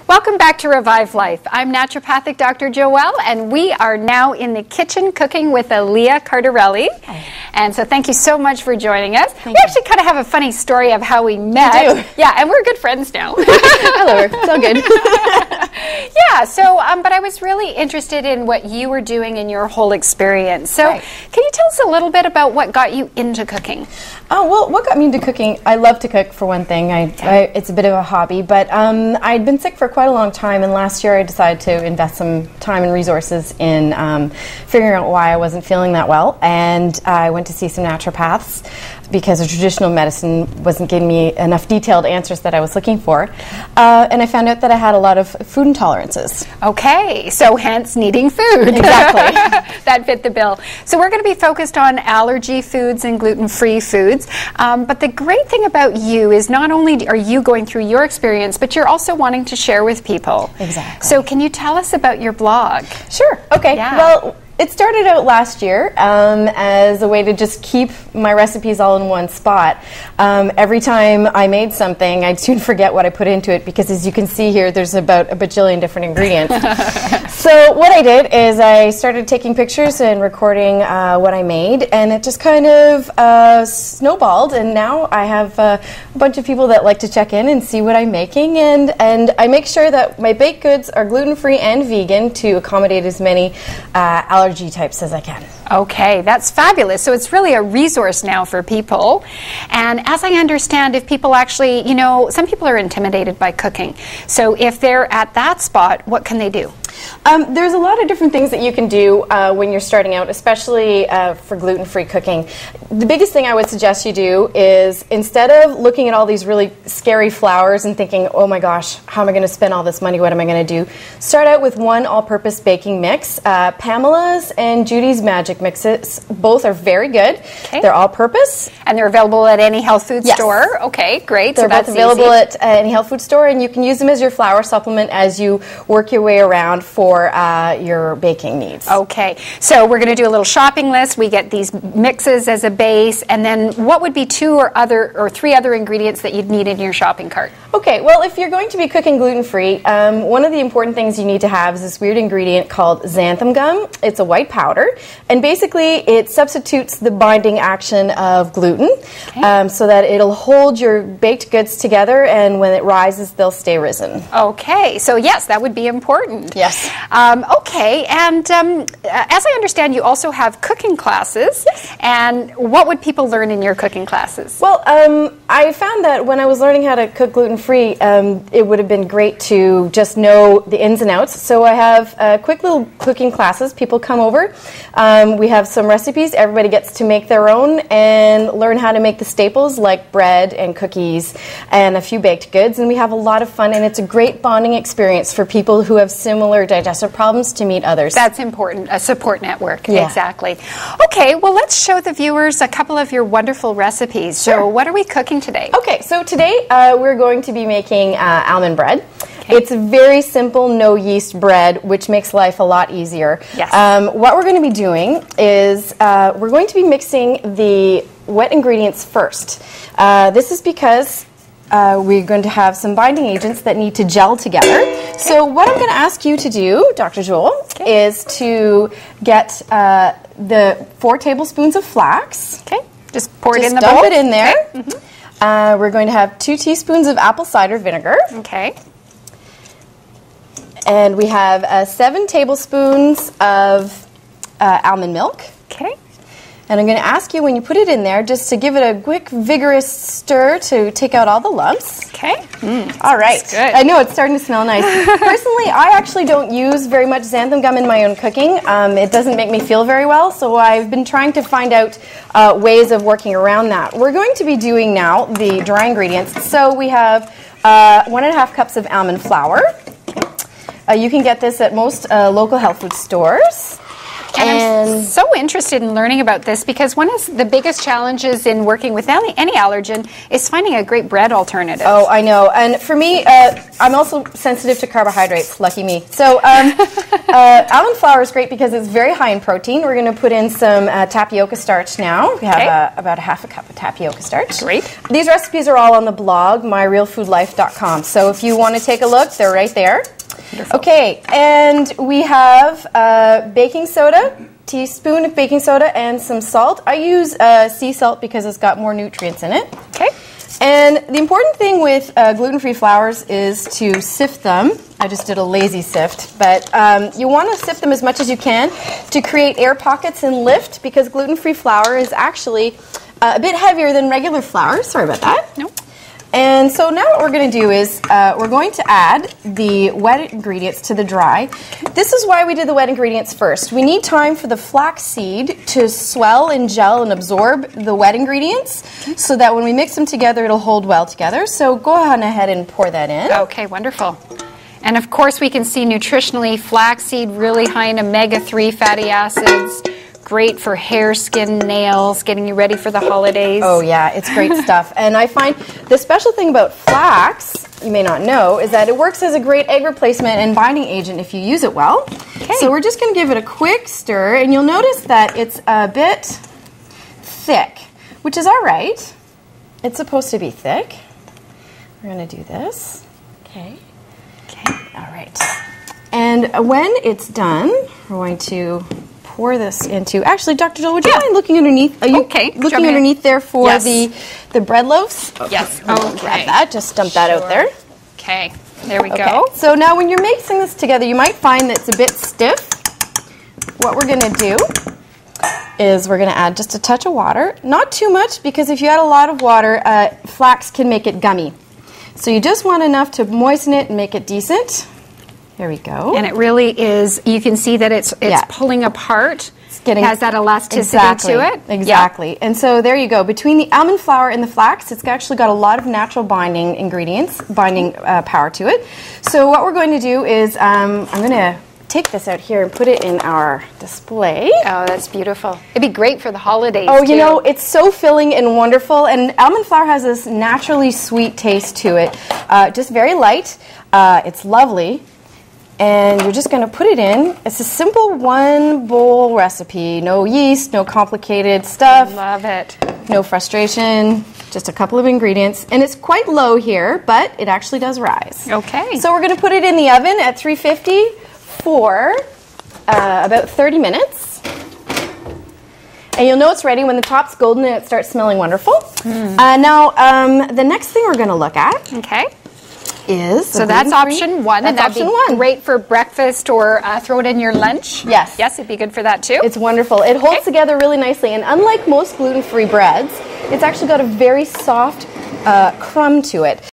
Welcome back to Revive Life. I'm naturopathic Dr. Joelle, and we are now in the kitchen cooking with Leah Cardarelli. Hi. And so thank you so much for joining us. We actually kind of have a funny story of how we met. We do. Yeah, and we're good friends now. Hello, it's all good. Yeah, so, but I was really interested in what you were doing in your whole experience. So can you tell us a little bit about what got you into cooking? Oh, well, what got me into cooking? I love to cook, for one thing. It's a bit of a hobby, but I'd been sick for quite a long time, and last year I decided to invest some time and resources in figuring out why I wasn't feeling that well, and I went to see some naturopaths because the traditional medicine wasn't giving me enough detailed answers that I was looking for, and I found out that I had a lot of food intolerances. Okay, so hence needing food. Exactly. That fit the bill. So we're going to be focused on allergy foods and gluten-free foods, but the great thing about you is not only are you going through your experience, but you're also wanting to share with people. Exactly. So can you tell us about your blog? Sure. Okay. Yeah. Well, it started out last year as a way to just keep my recipes all in one spot. Every time I made something, I'd soon forget what I put into it because, as you can see here, there's about a bajillion different ingredients. So what I did is I started taking pictures and recording what I made, and it just kind of snowballed, and now I have a bunch of people that like to check in and see what I'm making, and I make sure that my baked goods are gluten-free and vegan to accommodate as many allergy types as I can. Okay, that's fabulous. So it's really a resource now for people. And as I understand, if people actually, you know, some people are intimidated by cooking. So if they're at that spot, what can they do? There's a lot of different things that you can do when you're starting out, especially for gluten-free cooking. The biggest thing I would suggest you do is, instead of looking at all these really scary flours and thinking, oh my gosh, how am I going to spend all this money, what am I going to do? Start out with one all-purpose baking mix. Pamela's and Judy's Magic mixes, both are very good. Okay. They're all-purpose. And they're available at any health food Yes. store? Okay, great. They're so that's both available easy. at any health food store, and you can use them as your flour supplement as you work your way around for your baking needs. Okay, so we're going to do a little shopping list. We get these mixes as a base, and then what would be 2 or 3 other ingredients that you'd need in your shopping cart? Okay, well, if you're going to be cooking gluten-free, one of the important things you need to have is this weird ingredient called xanthan gum. It's a white powder, and basically it substitutes the binding action of gluten, so that it'll hold your baked goods together, and when it rises, they'll stay risen. Okay, so yes, that would be important. Yes. Okay, and as I understand, you also have cooking classes. Yes. And what would people learn in your cooking classes? Well, I found that when I was learning how to cook gluten-free, it would have been great to just know the ins and outs. So I have quick little cooking classes. People come over. We have some recipes. Everybody gets to make their own and learn how to make the staples like bread and cookies and a few baked goods. And we have a lot of fun, and it's a great bonding experience for people who have similar digestive problems to meet others. That's important, a support network. Yeah. Exactly. Okay, well, let's show the viewers a couple of your wonderful recipes. Sure. So what are we cooking today? Okay, so today we're going to be making almond bread. Okay. It's a very simple, no yeast bread, which makes life a lot easier. Yes. What we're going to be doing is we're going to be mixing the wet ingredients first. This is because we're going to have some binding agents that need to gel together. Okay. So what I'm going to ask you to do, Dr. Joel, is to get the 4 tablespoons of flax. Okay, just pour it in the dump bowl. it in there. Okay. Mm-hmm. We're going to have 2 teaspoons of apple cider vinegar. Okay. And we have 7 tablespoons of almond milk. Okay. And I'm going to ask you, when you put it in there, just to give it a quick, vigorous stir to take out all the lumps. Okay. All right. Good. I know, it's starting to smell nice. Personally, I actually don't use very much xanthan gum in my own cooking. It doesn't make me feel very well, so I've been trying to find out ways of working around that. We're going to be doing now the dry ingredients. So we have 1.5 cups of almond flour. You can get this at most local health food stores. And I'm so interested in learning about this because one of the biggest challenges in working with any allergen is finding a great bread alternative. Oh, I know. And for me, I'm also sensitive to carbohydrates. Lucky me. So almond flour is great because it's very high in protein. We're going to put in some tapioca starch now. We have about a half a cup of tapioca starch. Great. These recipes are all on the blog, myrealfoodlife.com. So if you want to take a look, they're right there. Wonderful. Okay, and we have baking soda, teaspoon of baking soda, and some salt. I use sea salt because it's got more nutrients in it. Okay. And the important thing with gluten-free flours is to sift them. I just did a lazy sift, but you want to sift them as much as you can to create air pockets and lift, because gluten-free flour is actually a bit heavier than regular flour. Sorry about that. Nope. And so now what we're going to do is we're going to add the wet ingredients to the dry. This is why we did the wet ingredients first. We need time for the flax seed to swell and gel and absorb the wet ingredients so that when we mix them together, it'll hold well together. So go on ahead and pour that in. Okay, wonderful. And of course, we can see nutritionally, flaxseed really high in omega-3 fatty acids. Great for hair, skin, nails, getting you ready for the holidays. Oh yeah, it's great stuff. And I find the special thing about flax, you may not know, is that it works as a great egg replacement and binding agent if you use it well. Okay. So we're just going to give it a quick stir, and you'll notice that it's a bit thick, which is all right. It's supposed to be thick. We're going to do this. Okay. Okay. All right. And when it's done, we're going to pour this into. Actually, Dr. Jill, would you mind looking underneath? Are you looking underneath there for the bread loaves? Yes. Okay. Grab that. Just dump that out there. Okay. There we go. So now, when you're mixing this together, you might find that it's a bit stiff. What we're going to do is we're going to add just a touch of water. Not too much, because if you add a lot of water, flax can make it gummy. So you just want enough to moisten it and make it decent. There we go. And it really is, you can see that it's pulling apart. It's getting, has that elasticity to it. Exactly. Yep. And so there you go. Between the almond flour and the flax, it's actually got a lot of natural binding ingredients, binding power to it. So what we're going to do is I'm going to take this out here and put it in our display. Oh, that's beautiful. It'd be great for the holidays, you know, it's so filling and wonderful. And almond flour has this naturally sweet taste to it. Just very light. It's lovely. And you're just going to put it in. It's a simple one bowl recipe. No yeast, no complicated stuff. Love it. No frustration, just a couple of ingredients. And it's quite low here, but it actually does rise. Okay. So we're going to put it in the oven at 350 for about 30 minutes. And you'll know it's ready when the top's golden and it starts smelling wonderful. Now, the next thing we're going to look at is so that's option one, and that'd be great for breakfast or throw it in your lunch. Yes. Yes, it'd be good for that too. It's wonderful. It holds together really nicely, and unlike most gluten-free breads, it's actually got a very soft crumb to it.